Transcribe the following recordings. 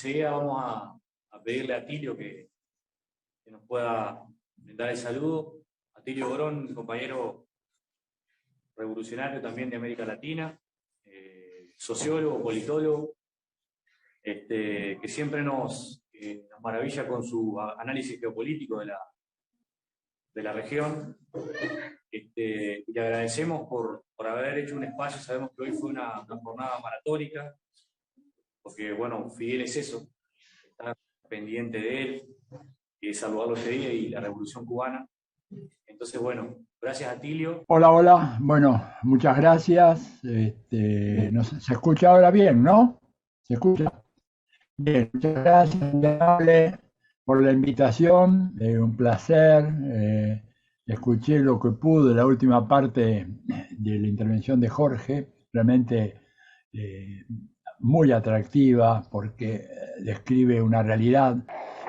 Enseguida vamos a pedirle a Tilio que nos pueda brindar el saludo. A Tilio Borón, compañero revolucionario también de América Latina, sociólogo, politólogo, que siempre nos maravilla con su análisis geopolítico de la región. Y le agradecemos por haber hecho un espacio. Sabemos que hoy fue una jornada maratónica, porque bueno, Fidel es eso, estar pendiente de él, saludarlo este día y la Revolución Cubana. Entonces, bueno, gracias a Tilio. Hola, hola. Bueno, muchas gracias. No sé, se escucha ahora bien, ¿no? ¿Se escucha? Bien, muchas gracias, muy amable, por la invitación. Un placer. Escuché lo que pude, la última parte de la intervención de Jorge, realmente eh, muy atractiva porque describe una realidad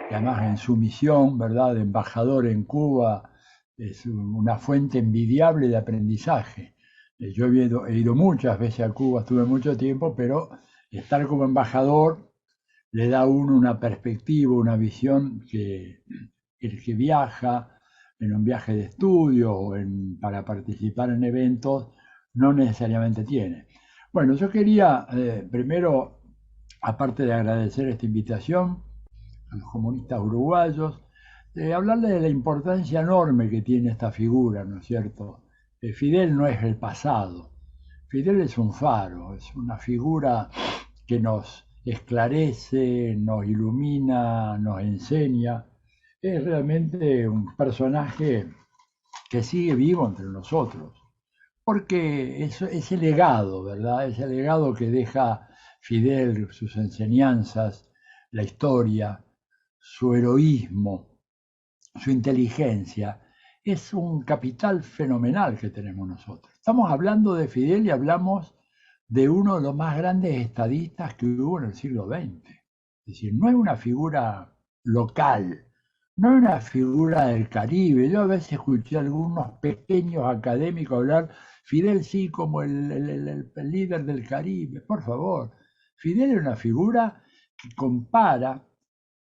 que además en su misión, ¿verdad?, de embajador en Cuba, es una fuente envidiable de aprendizaje. Yo he ido muchas veces a Cuba, estuve mucho tiempo, pero estar como embajador le da a uno una perspectiva, una visión que el que viaja en un viaje de estudio o para participar en eventos no necesariamente tiene. Bueno, yo quería primero, aparte de agradecer esta invitación a los comunistas uruguayos, hablarle de la importancia enorme que tiene esta figura, ¿no es cierto? Fidel no es el pasado, Fidel es un faro, es una figura que nos esclarece, nos ilumina, nos enseña. Es realmente un personaje que sigue vivo entre nosotros, porque ese legado, ¿verdad? Ese legado que deja Fidel, sus enseñanzas, la historia, su heroísmo, su inteligencia, es un capital fenomenal que tenemos nosotros. Estamos hablando de Fidel y hablamos de uno de los más grandes estadistas que hubo en el siglo XX. Es decir, no es una figura local, no es una figura del Caribe. Yo a veces escuché a algunos pequeños académicos hablar, Fidel sí como el líder del Caribe. Por favor, Fidel es una figura que compara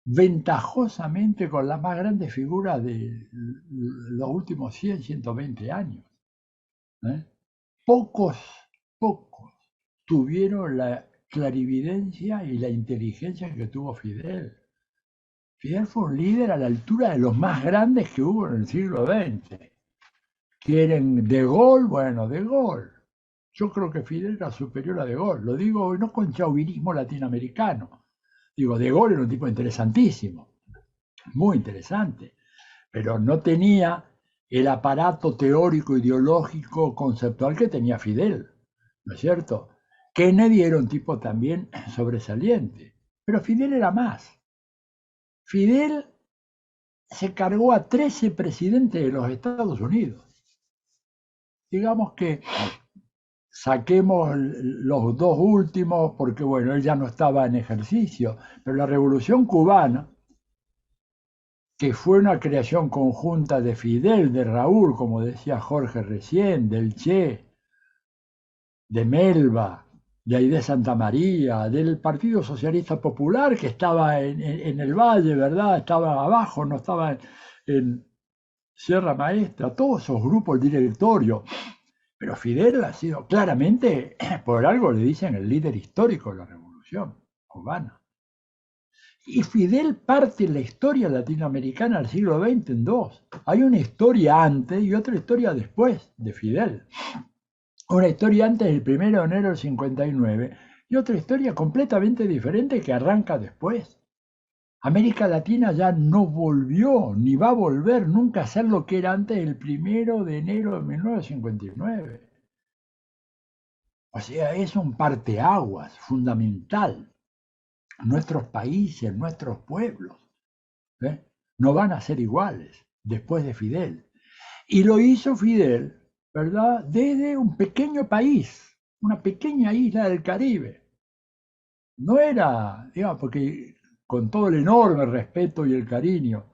ventajosamente con las más grandes figuras de los últimos 100, 120 años. ¿Eh? Pocos, pocos tuvieron la clarividencia y la inteligencia que tuvo Fidel. Fidel fue un líder a la altura de los más grandes que hubo en el siglo XX. ¿Quieren De Gaulle? Bueno, De Gaulle. Yo creo que Fidel era superior a De Gaulle. Lo digo no con chauvinismo latinoamericano. Digo, De Gaulle era un tipo interesantísimo, muy interesante, pero no tenía el aparato teórico, ideológico, conceptual que tenía Fidel, ¿no es cierto? Kennedy era un tipo también sobresaliente, pero Fidel era más. Fidel se cargó a 13 presidentes de los Estados Unidos. Digamos que saquemos los dos últimos, porque bueno, él ya no estaba en ejercicio, pero la Revolución Cubana, que fue una creación conjunta de Fidel, de Raúl, como decía Jorge recién, del Che, de Melba, de Aidé Santa María, del Partido Socialista Popular, que estaba en el Valle, ¿verdad? Estaba abajo, no estaba en Sierra Maestra, todos esos grupos, el directorio. Pero Fidel ha sido claramente, por algo le dicen, el líder histórico de la revolución cubana. Y Fidel parte la historia latinoamericana del siglo XX en dos. Hay una historia antes y otra historia después de Fidel. Una historia antes del 1 de enero del 59 y otra historia completamente diferente que arranca después. América Latina ya no volvió, ni va a volver nunca a ser lo que era antes del 1 de enero de 1959. O sea, es un parteaguas fundamental. Nuestros países, nuestros pueblos, ¿eh? No van a ser iguales después de Fidel. Y lo hizo Fidel, ¿verdad? Desde un pequeño país, una pequeña isla del Caribe. No era, digamos, porque con todo el enorme respeto y el cariño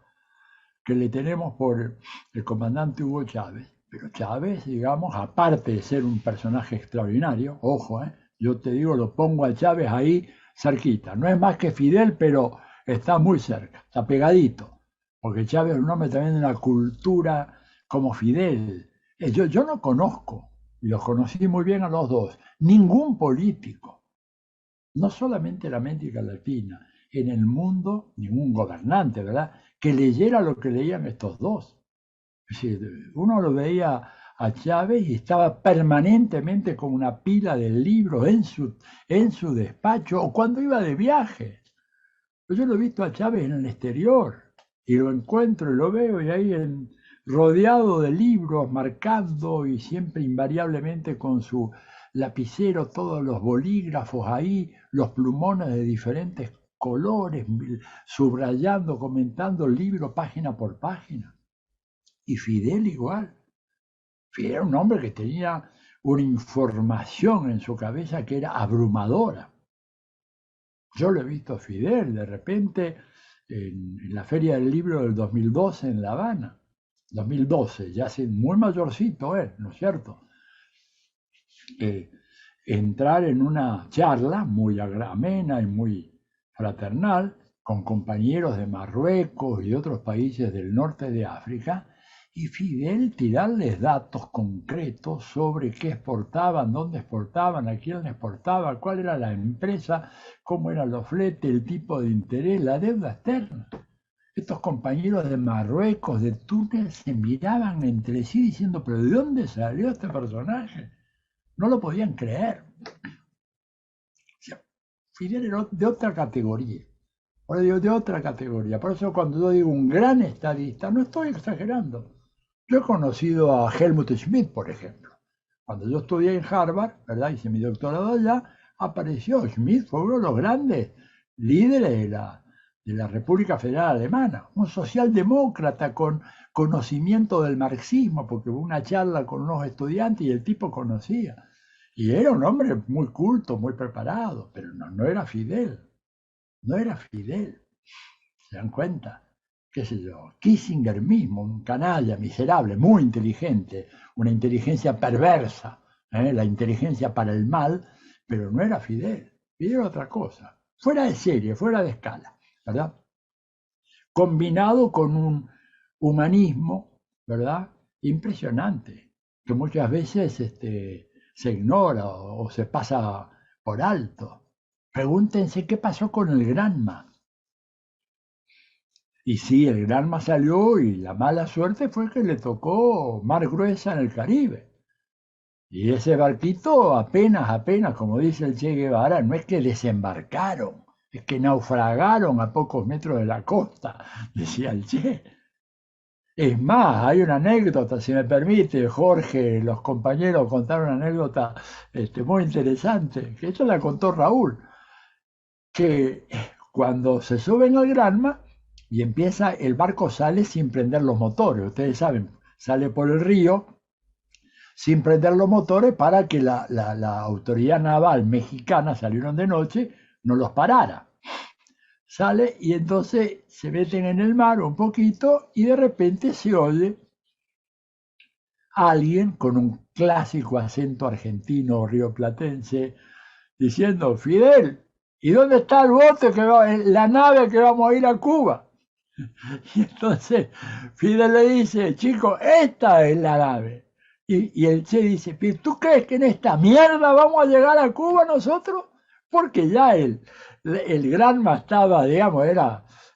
que le tenemos por el comandante Hugo Chávez, pero Chávez, digamos, aparte de ser un personaje extraordinario, ojo, yo te digo, lo pongo a Chávez ahí cerquita. No es más que Fidel, pero está muy cerca, está pegadito. Porque Chávez es un hombre también de una cultura como Fidel. Yo no conozco, y los conocí muy bien a los dos, ningún político, no solamente en América Latina, en el mundo, ningún gobernante, ¿verdad?, que leyera lo que leían estos dos. Es decir, uno lo veía a Chávez y estaba permanentemente con una pila de libros en su despacho o cuando iba de viaje. Yo lo he visto a Chávez en el exterior y lo encuentro y lo veo y ahí rodeado de libros, marcando y siempre invariablemente con su lapicero, todos los bolígrafos ahí, los plumones de diferentes colores, subrayando, comentando el libro página por página. Y Fidel igual. Fidel era un hombre que tenía una información en su cabeza que era abrumadora. Yo lo he visto a Fidel de repente en la Feria del Libro del 2012 en La Habana. 2012, ya es muy mayorcito él, ¿no es cierto? Entrar en una charla muy amena y muy fraternal con compañeros de Marruecos y de otros países del norte de África, y Fidel tirarles datos concretos sobre qué exportaban, dónde exportaban, a quién exportaba, cuál era la empresa, cómo eran los fletes, el tipo de interés, la deuda externa. Estos compañeros de Marruecos, de Túnez, se miraban entre sí diciendo, pero ¿de dónde salió este personaje? No lo podían creer. O sea, Fidel era de otra categoría. Ahora digo, de otra categoría. Por eso cuando yo digo un gran estadista, no estoy exagerando. Yo he conocido a Helmut Schmidt, por ejemplo. Cuando yo estudié en Harvard, ¿verdad?, hice mi doctorado allá, apareció Schmidt, fue uno de los grandes líderes de la República Federal Alemana, un socialdemócrata con conocimiento del marxismo, porque hubo una charla con unos estudiantes y el tipo conocía. Y era un hombre muy culto, muy preparado, pero no era Fidel, no era Fidel. ¿Se dan cuenta? Qué sé yo, Kissinger mismo, un canalla miserable, muy inteligente, una inteligencia perversa, la inteligencia para el mal, pero no era Fidel. Fidel era otra cosa, fuera de serie, fuera de escala, ¿verdad? Combinado con un humanismo, ¿verdad?, impresionante, que muchas veces se ignora o se pasa por alto. Pregúntense qué pasó con el Granma. Y sí, el Granma salió y la mala suerte fue que le tocó mar gruesa en el Caribe. Y ese barquito apenas, como dice el Che Guevara, no es que desembarcaron, es que naufragaron a pocos metros de la costa, decía el Che. Es más, hay una anécdota, si me permite, Jorge, los compañeros contaron una anécdota muy interesante, que ella la contó Raúl, que cuando se suben al Granma y empieza, el barco sale sin prender los motores, ustedes saben, sale por el río sin prender los motores para que la autoridad naval mexicana, salieron de noche, no los parara. Sale y entonces se meten en el mar un poquito y de repente se oye a alguien con un clásico acento argentino rioplatense diciendo, Fidel, ¿y dónde está el bote, la nave que vamos a ir a Cuba? Y entonces Fidel le dice, chico, esta es la nave. Y el Che dice, ¿tú crees que en esta mierda vamos a llegar a Cuba nosotros? Porque ya el Granma estaba, digamos,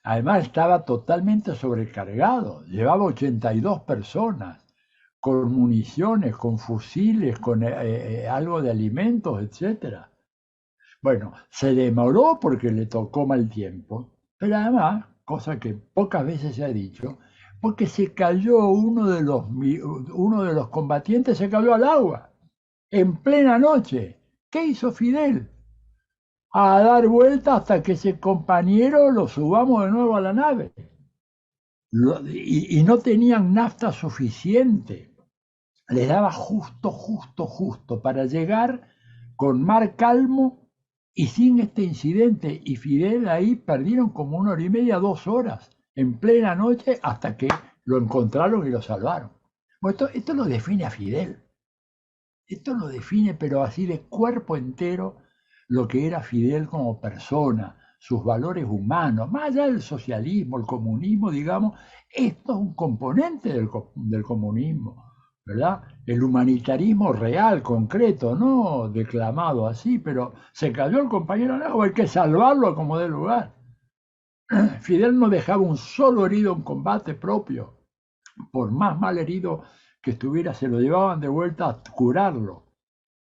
además estaba totalmente sobrecargado, llevaba 82 personas, con municiones, con fusiles, con algo de alimentos, etcétera. Bueno, se demoró porque le tocó mal tiempo, pero además, cosa que pocas veces se ha dicho, porque se cayó uno de los combatientes, se cayó al agua, en plena noche. ¿Qué hizo Fidel? A dar vuelta hasta que ese compañero lo subamos de nuevo a la nave. Y no tenían nafta suficiente. Les daba justo para llegar con mar calmo y sin este incidente. Y Fidel ahí perdieron como 1 hora y media, 2 horas, en plena noche, hasta que lo encontraron y lo salvaron. Bueno, esto lo define a Fidel. Esto lo define, pero así de cuerpo entero, lo que era Fidel como persona, sus valores humanos, más allá del socialismo, el comunismo, digamos, esto es un componente del comunismo, ¿verdad? El humanitarismo real, concreto, no declamado así, pero se cayó el compañero Lago, hay que salvarlo a como dé lugar. Fidel no dejaba un solo herido en combate propio, por más mal herido que estuviera, se lo llevaban de vuelta a curarlo.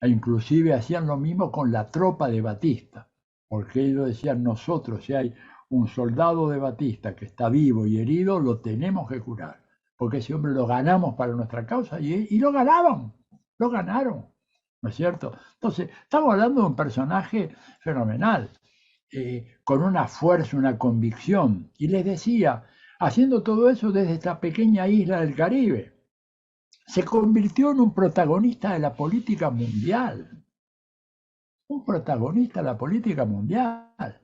E inclusive hacían lo mismo con la tropa de Batista, porque ellos decían, nosotros, si hay un soldado de Batista que está vivo y herido, lo tenemos que curar, porque ese hombre lo ganamos para nuestra causa, y lo ganaban, lo ganaron, ¿no es cierto? Entonces, estamos hablando de un personaje fenomenal, con una fuerza, una convicción, y les decía, haciendo todo eso desde esta pequeña isla del Caribe, se convirtió en un protagonista de la política mundial, un protagonista de la política mundial,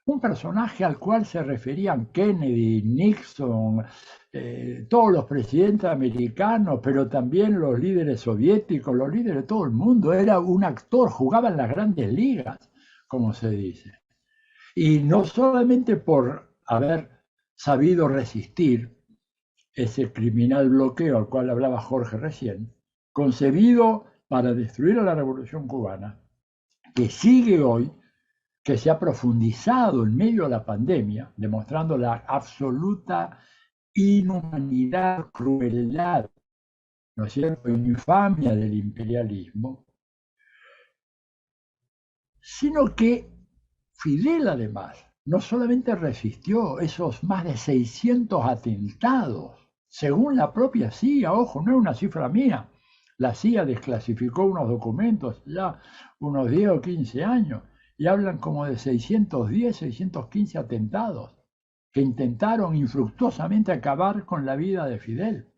un personaje al cual se referían Kennedy, Nixon, todos los presidentes americanos, pero también los líderes soviéticos, los líderes de todo el mundo. Era un actor, jugaba en las grandes ligas, como se dice. Y no solamente por haber sabido resistir ese criminal bloqueo al cual hablaba Jorge recién, concebido para destruir a la Revolución Cubana, que sigue hoy, que se ha profundizado en medio de la pandemia, demostrando la absoluta inhumanidad, crueldad, ¿no es cierto?, infamia del imperialismo, sino que Fidel además no solamente resistió esos más de 600 atentados, según la propia CIA, ojo, no es una cifra mía, la CIA desclasificó unos documentos ya unos 10 o 15 años y hablan como de 610, 615 atentados que intentaron infructuosamente acabar con la vida de Fidel.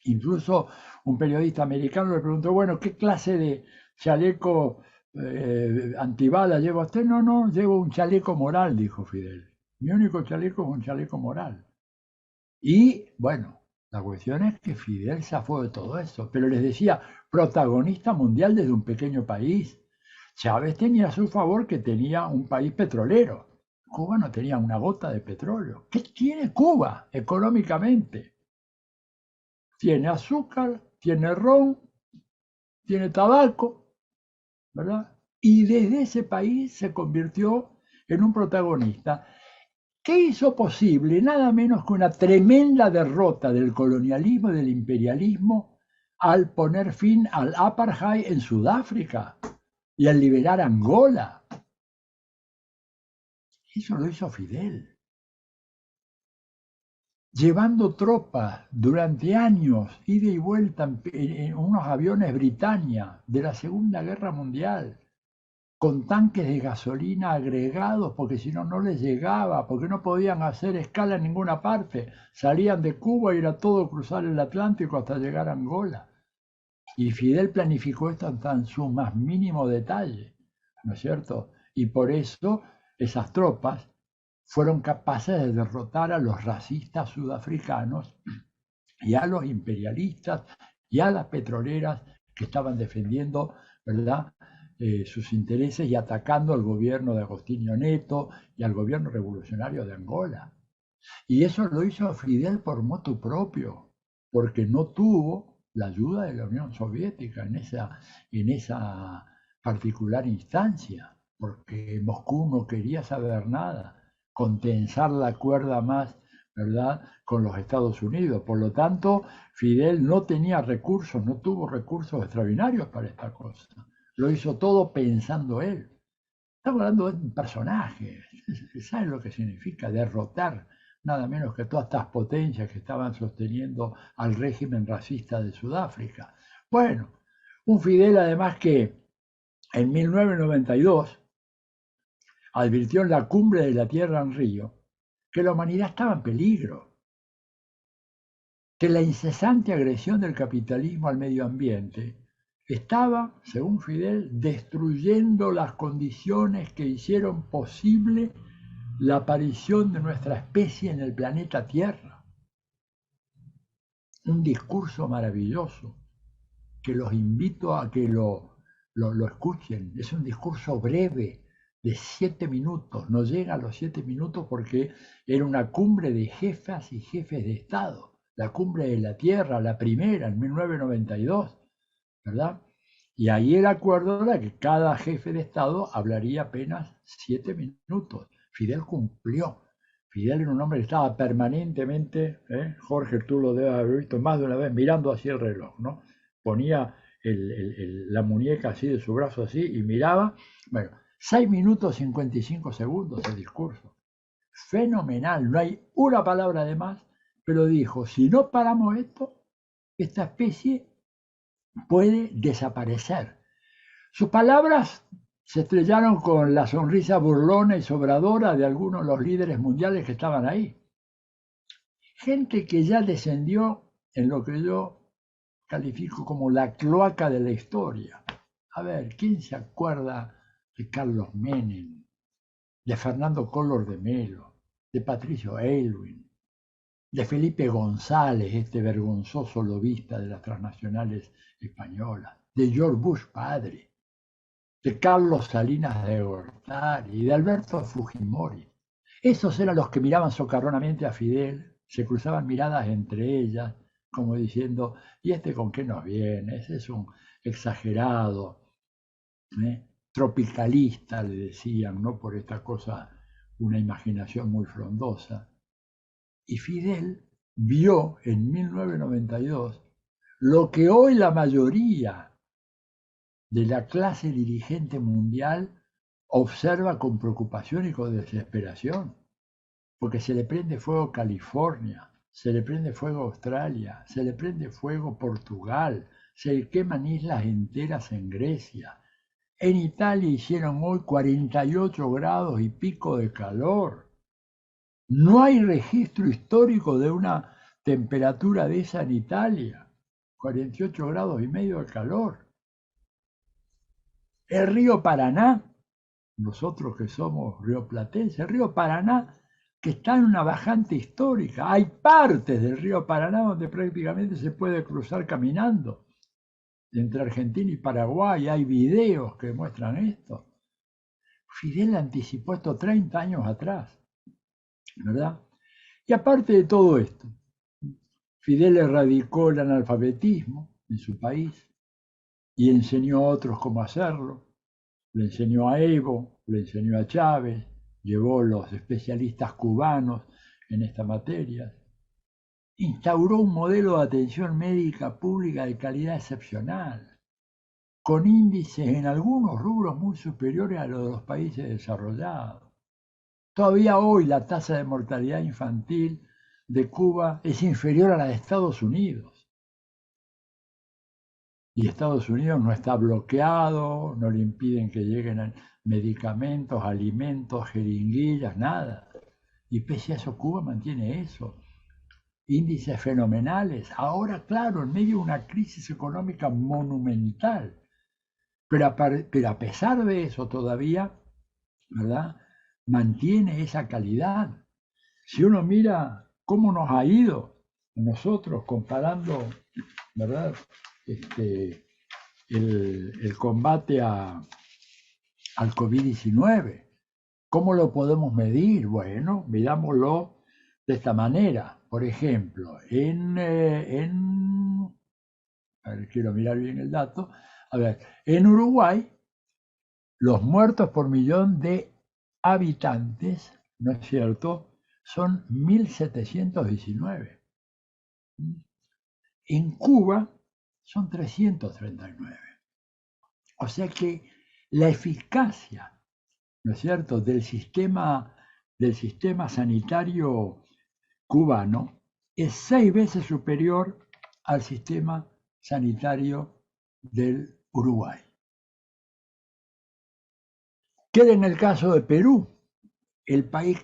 Incluso un periodista americano le preguntó, bueno, ¿qué clase de chaleco antibala lleva usted? No, no, llevo un chaleco moral, dijo Fidel. Mi único chaleco es un chaleco moral. Y bueno, la cuestión es que Fidel zafó de todo eso, pero les decía, protagonista mundial desde un pequeño país. Chávez tenía a su favor que tenía un país petrolero. Cuba no tenía una gota de petróleo. ¿Qué tiene Cuba económicamente? Tiene azúcar, tiene ron, tiene tabaco, ¿verdad? Y desde ese país se convirtió en un protagonista. ¿Qué hizo posible? Nada menos que una tremenda derrota del colonialismo y del imperialismo al poner fin al apartheid en Sudáfrica y al liberar Angola. Eso lo hizo Fidel. Llevando tropas durante años, ida y vuelta en unos aviones Britannia de la Segunda Guerra Mundial, con tanques de gasolina agregados, porque si no, no les llegaba, porque no podían hacer escala en ninguna parte. Salían de Cuba y era todo cruzar el Atlántico hasta llegar a Angola. Y Fidel planificó esto hasta en su más mínimo detalle, ¿no es cierto? Y por eso esas tropas fueron capaces de derrotar a los racistas sudafricanos y a los imperialistas y a las petroleras que estaban defendiendo, ¿verdad?, sus intereses y atacando al gobierno de Agostinho Neto y al gobierno revolucionario de Angola. Y eso lo hizo Fidel por motu propio, porque no tuvo la ayuda de la Unión Soviética en esa particular instancia, porque Moscú no quería saber nada, con tensar la cuerda más, ¿verdad?, con los Estados Unidos. Por lo tanto, Fidel no tenía recursos, no tuvo recursos extraordinarios para esta cosa. Lo hizo todo pensando él. Estamos hablando de un personaje. ¿Saben lo que significa derrotar nada menos que todas estas potencias que estaban sosteniendo al régimen racista de Sudáfrica? Bueno, un Fidel además que en 1992 advirtió en la cumbre de la Tierra en Río que la humanidad estaba en peligro, que la incesante agresión del capitalismo al medio ambiente estaba, según Fidel, destruyendo las condiciones que hicieron posible la aparición de nuestra especie en el planeta Tierra. Un discurso maravilloso que los invito a que lo lo escuchen. Es un discurso breve de 7 minutos, no llega a los 7 minutos porque era una cumbre de jefas y jefes de Estado, la cumbre de la Tierra, la primera en 1992, ¿verdad? Y ahí el acuerdo era que cada jefe de Estado hablaría apenas 7 minutos. Fidel cumplió. Fidel era un hombre que estaba permanentemente, Jorge, tú lo debes haber visto más de una vez, mirando así el reloj, ¿no? Ponía la muñeca así de su brazo así y miraba. Bueno, 6 minutos 55 segundos el discurso. Fenomenal, no hay una palabra de más, pero dijo, si no paramos esto, esta especie puede desaparecer. Sus palabras se estrellaron con la sonrisa burlona y sobradora de algunos de los líderes mundiales que estaban ahí. Gente que ya descendió en lo que yo califico como la cloaca de la historia. A ver, ¿quién se acuerda de Carlos Menem, de Fernando Collor de Mello, de Patricio Aylwin, de Felipe González, este vergonzoso lobista de las transnacionales españolas, de George Bush padre, de Carlos Salinas de Gortari y de Alberto Fujimori? Esos eran los que miraban socarronamente a Fidel, se cruzaban miradas entre ellas, como diciendo, ¿y este con qué nos viene? Ese es un exagerado, tropicalista, le decían, ¿no? Por esta cosa, una imaginación muy frondosa. Y Fidel vio en 1992 lo que hoy la mayoría de la clase dirigente mundial observa con preocupación y con desesperación, porque se le prende fuego California, se le prende fuego Australia, se le prende fuego Portugal, se le queman islas enteras en Grecia. En Italia hicieron hoy 48 grados y pico de calor. No hay registro histórico de una temperatura de esa en Italia, 48 grados y medio de calor. El río Paraná, nosotros que somos rioplatenses, el río Paraná que está en una bajante histórica. Hay partes del río Paraná donde prácticamente se puede cruzar caminando entre Argentina y Paraguay. Hay videos que muestran esto. Fidel anticipó esto 30 años atrás, ¿verdad? Y aparte de todo esto, Fidel erradicó el analfabetismo en su país y enseñó a otros cómo hacerlo. Le enseñó a Evo, le enseñó a Chávez, llevó los especialistas cubanos en esta materia. Instauró un modelo de atención médica pública de calidad excepcional, con índices en algunos rubros muy superiores a los de los países desarrollados. Todavía hoy la tasa de mortalidad infantil de Cuba es inferior a la de Estados Unidos. Y Estados Unidos no está bloqueado, no le impiden que lleguen medicamentos, alimentos, jeringuillas, nada. Y pese a eso Cuba mantiene eso. Índices fenomenales. Ahora, claro, en medio de una crisis económica monumental. Pero a pesar de eso todavía, ¿verdad? Mantiene esa calidad. Si uno mira cómo nos ha ido nosotros comparando, ¿verdad? El combate al COVID-19. ¿Cómo lo podemos medir? Bueno, mirámoslo de esta manera. Por ejemplo, a ver, quiero mirar bien el dato. A ver, en Uruguay, los muertos por millón de habitantes, ¿no es cierto?, son 1719. En Cuba son 339. O sea que la eficacia, ¿no es cierto?, del sistema sanitario cubano es 6 veces superior al sistema sanitario del Uruguay. Queda en el caso de Perú, el país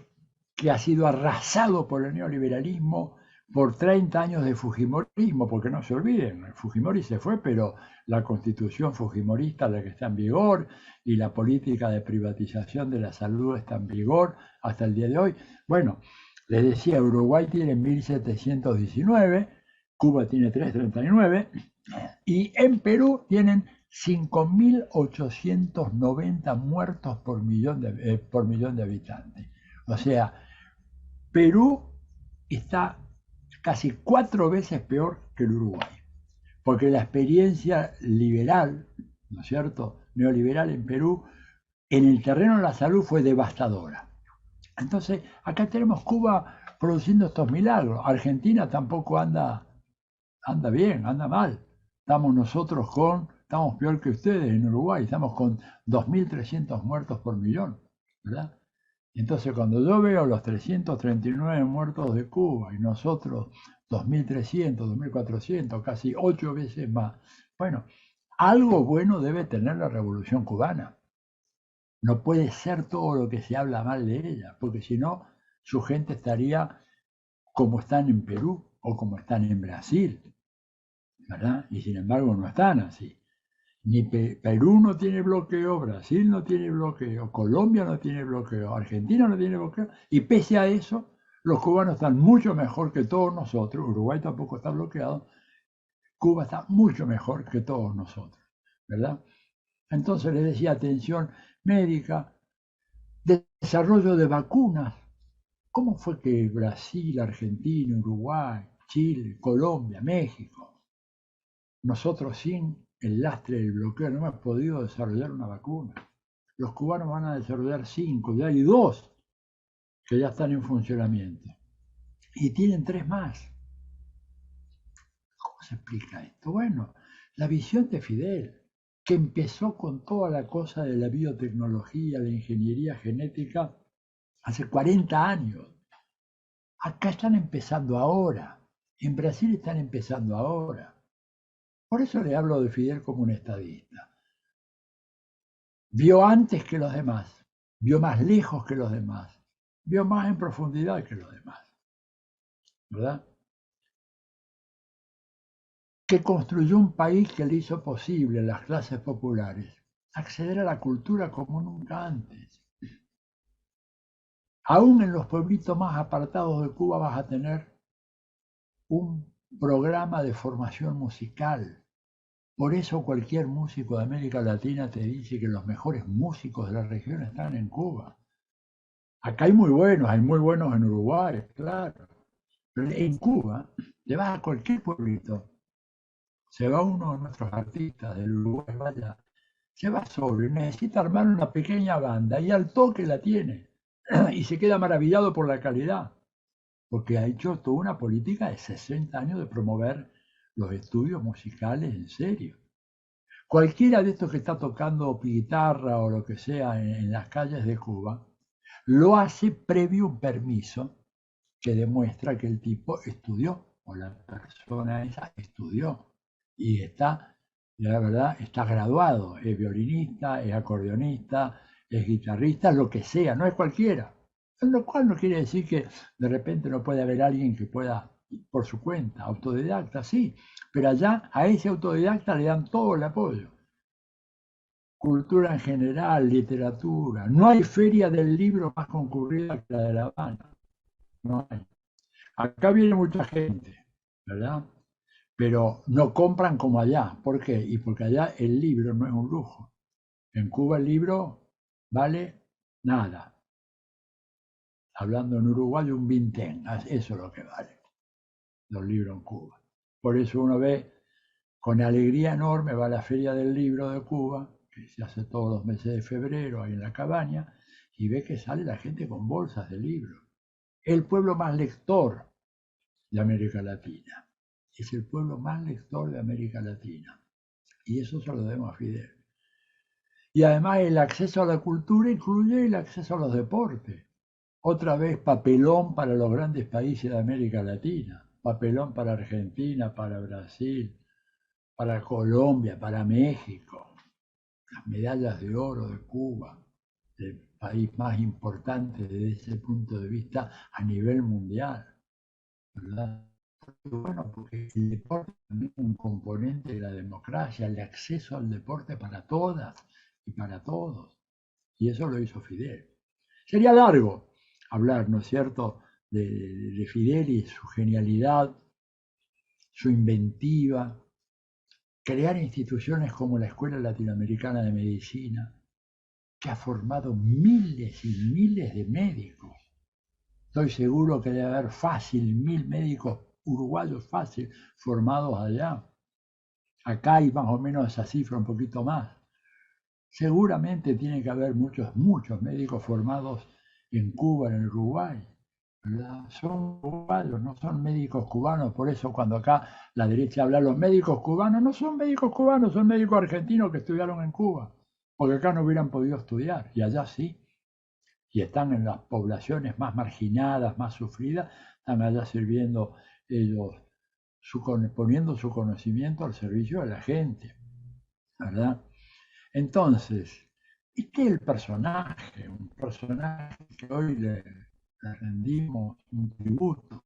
que ha sido arrasado por el neoliberalismo, por 30 años de fujimorismo, porque no se olviden, Fujimori se fue, pero la constitución fujimorista, la que está en vigor, y la política de privatización de la salud está en vigor hasta el día de hoy. Bueno, les decía, Uruguay tiene 1719, Cuba tiene 339, y en Perú tienen 5.890 muertos por millón de habitantes. O sea, Perú está casi 4 veces peor que el Uruguay, porque la experiencia liberal, ¿no es cierto?, neoliberal en Perú, en el terreno de la salud fue devastadora. Entonces, acá tenemos Cuba produciendo estos milagros. Argentina tampoco anda bien, anda mal. Estamos peor que ustedes en Uruguay, estamos con 2.300 muertos por millón, ¿verdad? Entonces, cuando yo veo los 339 muertos de Cuba y nosotros 2.300, 2.400, casi 8 veces más, bueno, algo bueno debe tener la Revolución Cubana. No puede ser todo lo que se habla mal de ella, porque si no, su gente estaría como están en Perú o como están en Brasil, ¿verdad? Y sin embargo no están así. Ni Perú no tiene bloqueo, Brasil no tiene bloqueo, Colombia no tiene bloqueo, Argentina no tiene bloqueo, y pese a eso, los cubanos están mucho mejor que todos nosotros, Uruguay tampoco está bloqueado, Cuba está mucho mejor que todos nosotros, ¿verdad? Entonces les decía atención médica, desarrollo de vacunas. ¿Cómo fue que Brasil, Argentina, Uruguay, Chile, Colombia, México, nosotros sin el lastre del bloqueo no hemos podido desarrollar una vacuna? Los cubanos van a desarrollar 5, ya hay 2 que ya están en funcionamiento. Y tienen 3 más. ¿Cómo se explica esto? Bueno, la visión de Fidel, que empezó con toda la cosa de la biotecnología, la ingeniería genética, hace 40 años. Acá están empezando ahora. En Brasil están empezando ahora. Por eso le hablo de Fidel como un estadista. Vio antes que los demás, vio más lejos que los demás, vio más en profundidad que los demás, ¿verdad? Que construyó un país que le hizo posible a las clases populares acceder a la cultura como nunca antes. Aún en los pueblitos más apartados de Cuba vas a tener un programa de formación musical. Por eso cualquier músico de América Latina te dice que los mejores músicos de la región están en Cuba. Acá hay muy buenos en Uruguay, claro. Pero en Cuba, te vas a cualquier pueblito, se va uno de nuestros artistas del Uruguay, vaya, se va solo y necesita armar una pequeña banda y al toque la tiene. Y se queda maravillado por la calidad, porque ha hecho toda una política de 60 años de promover los estudios musicales en serio. Cualquiera de estos que está tocando guitarra o lo que sea en las calles de Cuba, lo hace previo un permiso que demuestra que el tipo estudió, o la persona esa estudió, y está, la verdad, está graduado, es violinista, es acordeonista, es guitarrista, lo que sea, no es cualquiera. Lo cual no quiere decir que de repente no puede haber alguien que pueda por su cuenta, autodidacta, sí, pero allá a ese autodidacta le dan todo el apoyo. Cultura en general, literatura. No hay feria del libro más concurrida que la de La Habana. No hay. Acá viene mucha gente, ¿verdad? Pero no compran como allá. ¿Por qué? Y porque allá el libro no es un lujo. En Cuba el libro vale nada. Hablando en Uruguay, un vintén. Eso es lo que vale los libros en Cuba. Por eso uno ve con alegría enorme, va a la Feria del Libro de Cuba, que se hace todos los meses de febrero ahí en la cabaña, y ve que sale la gente con bolsas de libros. El pueblo más lector de América Latina. Es el pueblo más lector de América Latina. Y eso se lo debemos a Fidel. Y además el acceso a la cultura incluye el acceso a los deportes. Otra vez papelón para los grandes países de América Latina. Papelón para Argentina, para Brasil, para Colombia, para México. Las medallas de oro de Cuba, el país más importante desde ese punto de vista a nivel mundial, ¿verdad? Bueno, porque el deporte también es un componente de la democracia, el acceso al deporte para todas y para todos. Y eso lo hizo Fidel. Sería largo hablar, ¿no es cierto?, de Fidel y su genialidad, su inventiva, crear instituciones como la Escuela Latinoamericana de Medicina, que ha formado miles y miles de médicos. Estoy seguro que debe haber fácil 1000 médicos uruguayos fácil formados allá. Acá hay más o menos esa cifra, un poquito más. Seguramente tiene que haber muchos médicos formados en Cuba, en el Uruguay, ¿verdad? Son uruguayos, no son médicos cubanos. Por eso cuando acá la derecha habla, los médicos cubanos no son médicos cubanos, son médicos argentinos que estudiaron en Cuba, porque acá no hubieran podido estudiar, y allá sí. Y están en las poblaciones más marginadas, más sufridas, están allá sirviendo ellos, poniendo su conocimiento al servicio de la gente, ¿verdad? Entonces, este es el personaje, un personaje que hoy le rendimos un tributo,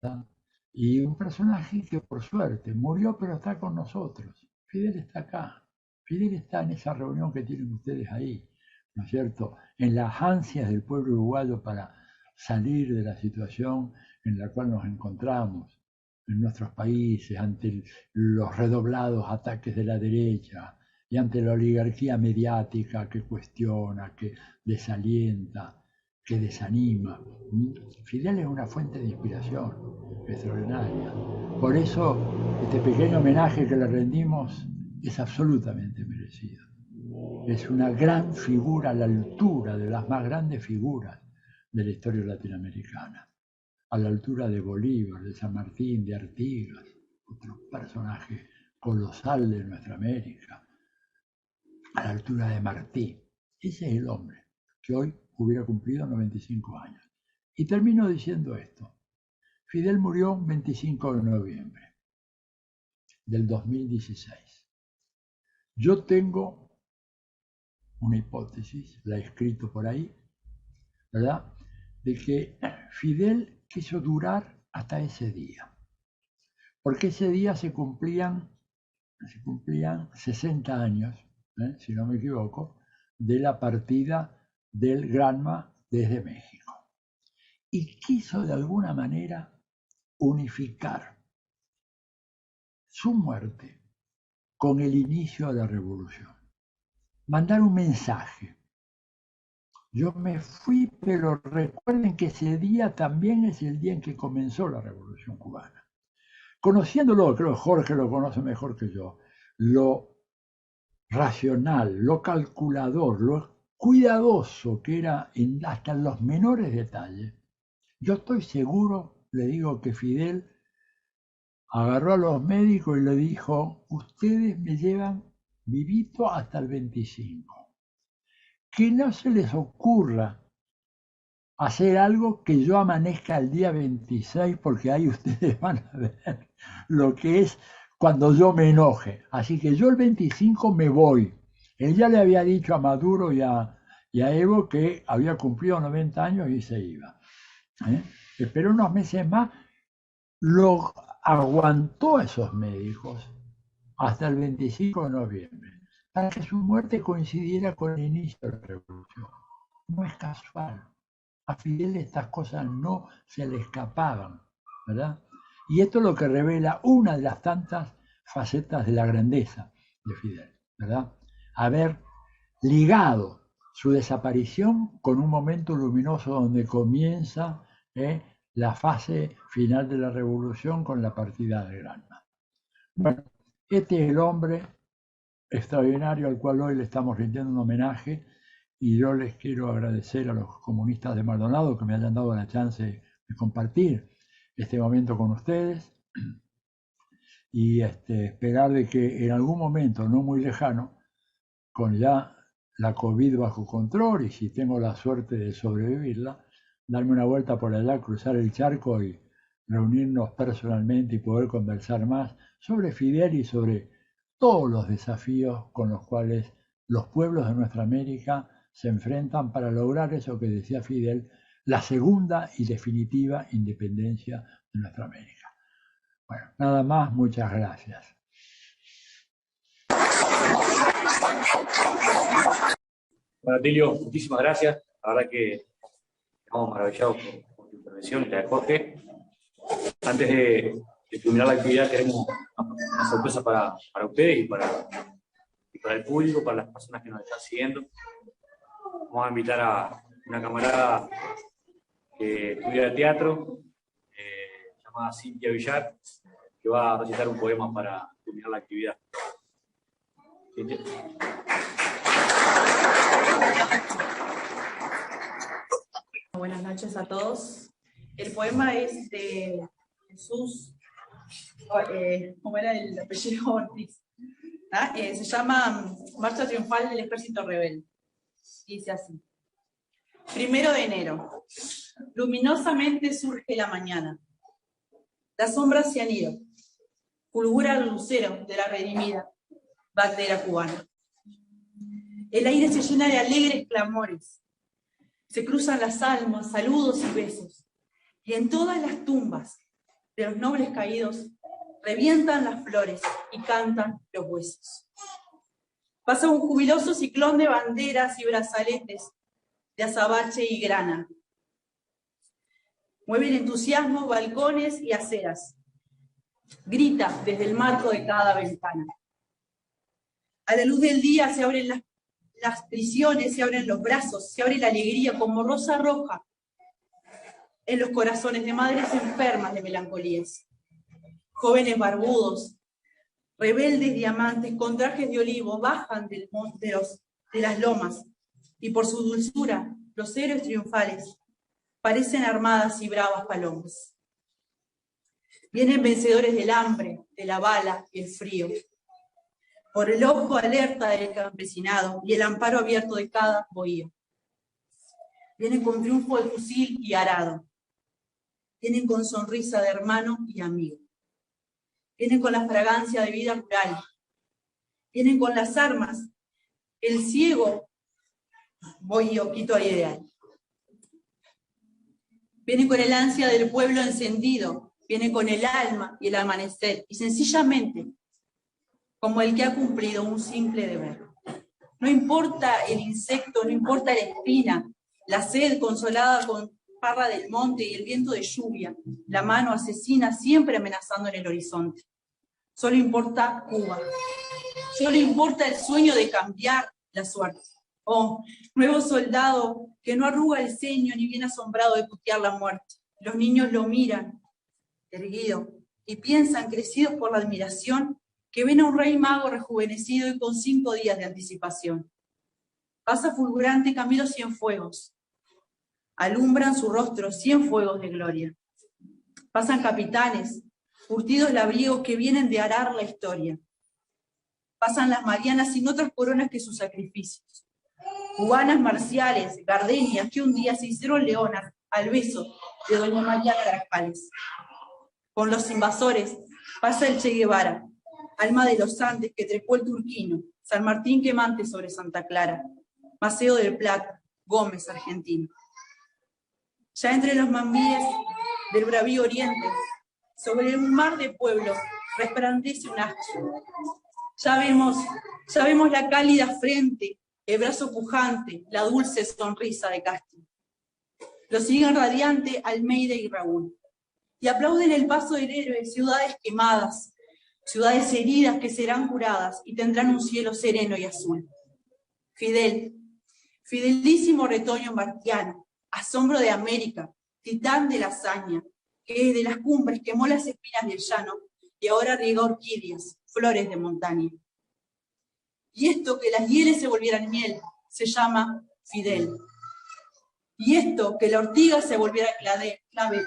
¿verdad? Y un personaje que por suerte murió pero está con nosotros. Fidel está acá, Fidel está en esa reunión que tienen ustedes ahí, ¿no es cierto? En las ansias del pueblo uruguayo para salir de la situación en la cual nos encontramos en nuestros países, ante los redoblados ataques de la derecha y ante la oligarquía mediática que cuestiona, que desalienta, que desanima. Fidel es una fuente de inspiración extraordinaria. Por eso, este pequeño homenaje que le rendimos es absolutamente merecido. Es una gran figura a la altura de las más grandes figuras de la historia latinoamericana, a la altura de Bolívar, de San Martín, de Artigas, otro personaje colosal de nuestra América, a la altura de Martí. Ese es el hombre que hoy hubiera cumplido 95 años. Y termino diciendo esto. Fidel murió el 25 de noviembre del 2016. Yo tengo una hipótesis, la he escrito por ahí, ¿verdad?, de que Fidel quiso durar hasta ese día, porque ese día se cumplían 60 años, si no me equivoco, de la partida del Granma desde México. Y quiso de alguna manera unificar su muerte con el inicio de la revolución. Mandar un mensaje. Yo me fui, pero recuerden que ese día también es el día en que comenzó la Revolución Cubana. Conociéndolo, creo que Jorge lo conoce mejor que yo, lo racional, lo calculador, lo cuidadoso que era hasta en los menores detalles, yo estoy seguro, le digo, que Fidel agarró a los médicos y le dijo: ustedes me llevan vivito hasta el 25. Que no se les ocurra hacer algo que yo amanezca el día 26, porque ahí ustedes van a ver lo que es cuando yo me enoje. Así que yo el 25 me voy. Él ya le había dicho a Maduro y a Evo que había cumplido 90 años y se iba. Esperó unos meses más, lo aguantó a esos médicos hasta el 25 de noviembre, para que su muerte coincidiera con el inicio de la revolución. No es casual. A Fidel estas cosas no se le escapaban, ¿verdad? Y esto es lo que revela una de las tantas facetas de la grandeza de Fidel, ¿verdad? Haber ligado su desaparición con un momento luminoso donde comienza la fase final de la revolución con la partida de Granma. Bueno, este es el hombre extraordinario al cual hoy le estamos rindiendo un homenaje, y yo les quiero agradecer a los comunistas de Maldonado que me hayan dado la chance de compartir este momento con ustedes, y esperar de que en algún momento no muy lejano, con ya la COVID bajo control, y si tengo la suerte de sobrevivirla, darme una vuelta por allá, cruzar el charco y reunirnos personalmente y poder conversar más sobre Fidel y sobre todos los desafíos con los cuales los pueblos de nuestra América se enfrentan para lograr eso que decía Fidel, la segunda y definitiva independencia de nuestra América. Bueno, nada más, muchas gracias. Bueno, Atilio, muchísimas gracias. La verdad que estamos maravillados por tu intervención y la de Jorge. Antes de terminar la actividad tenemos una sorpresa para ustedes y para el público, para las personas que nos están siguiendo. Vamos a invitar a una camarada que estudia teatro, llamada Cintia Villar, que va a recitar un poema para terminar la actividad. Cintia. Buenas noches a todos. El poema es de Jesús, ¿cómo era el apellido Ortiz? Se llama Marcha Triunfal del Ejército Rebelde. Dice así: 1 de enero. Luminosamente surge la mañana. Las sombras se han ido. Fulgura el lucero de la redimida bandera cubana. El aire se llena de alegres clamores. Se cruzan las almas, saludos y besos. Y en todas las tumbas de los nobles caídos revientan las flores y cantan los huesos. Pasa un jubiloso ciclón de banderas y brazaletes de azabache y grana. Mueven entusiasmo balcones y aceras. Grita desde el marco de cada ventana. A la luz del día se abren las prisiones, se abren los brazos, se abre la alegría como rosa roja en los corazones de madres enfermas de melancolías. Jóvenes barbudos, rebeldes diamantes con trajes de olivo bajan de las lomas, y por su dulzura los héroes triunfales parecen armadas y bravas palomas. Vienen vencedores del hambre, de la bala y el frío, por el ojo alerta del campesinado y el amparo abierto de cada bohío. Vienen con triunfo de fusil y arado. Vienen con sonrisa de hermano y amigo. Vienen con la fragancia de vida rural. Vienen con las armas, el ciego bohío quito ideal. Vienen con el ansia del pueblo encendido. Vienen con el alma y el amanecer. Y sencillamente, como el que ha cumplido un simple deber. No importa el insecto, no importa la espina, la sed consolada con parra del monte y el viento de lluvia, la mano asesina siempre amenazando en el horizonte. Solo importa Cuba. Solo importa el sueño de cambiar la suerte. Oh, nuevo soldado que no arruga el ceño ni viene asombrado de putear la muerte. Los niños lo miran, erguido, y piensan, crecidos por la admiración, que ven a un rey mago rejuvenecido y con 5 días de anticipación. Pasa fulgurante camino Cienfuegos. Alumbran su rostro 100 fuegos de gloria. Pasan capitanes, curtidos labriegos que vienen de arar la historia. Pasan las Marianas sin otras coronas que sus sacrificios. Cubanas marciales, gardenias, que un día se hicieron leonas al beso de doña María Carajales. Con los invasores pasa el Che Guevara, alma de los Andes que trepó el Turquino, San Martín quemante sobre Santa Clara, Maceo del Plata, Gómez argentino. Ya entre los mambíes del bravío oriente, sobre un mar de pueblos, resplandece un astro. Ya vemos la cálida frente, el brazo pujante, la dulce sonrisa de Castro. Lo siguen radiante Almeida y Raúl. Y aplauden el paso del héroe, ciudades quemadas, ciudades heridas que serán curadas y tendrán un cielo sereno y azul. Fidel, fidelísimo retoño martiano, asombro de América, titán de la hazaña, que desde las cumbres quemó las espinas del llano y ahora riega orquídeas, flores de montaña. Y esto que las hieles se volvieran miel, se llama Fidel. Y esto que la ortiga se volviera clavel,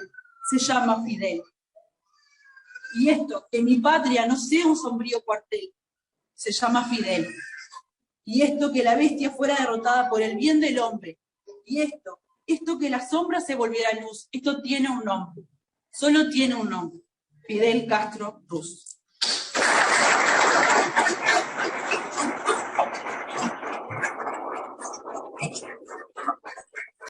se llama Fidel. Y esto que mi patria no sea un sombrío cuartel, se llama Fidel. Y esto que la bestia fuera derrotada por el bien del hombre. Y esto que la sombra se volviera luz, esto tiene un nombre. Solo tiene un nombre. Fidel Castro Ruz.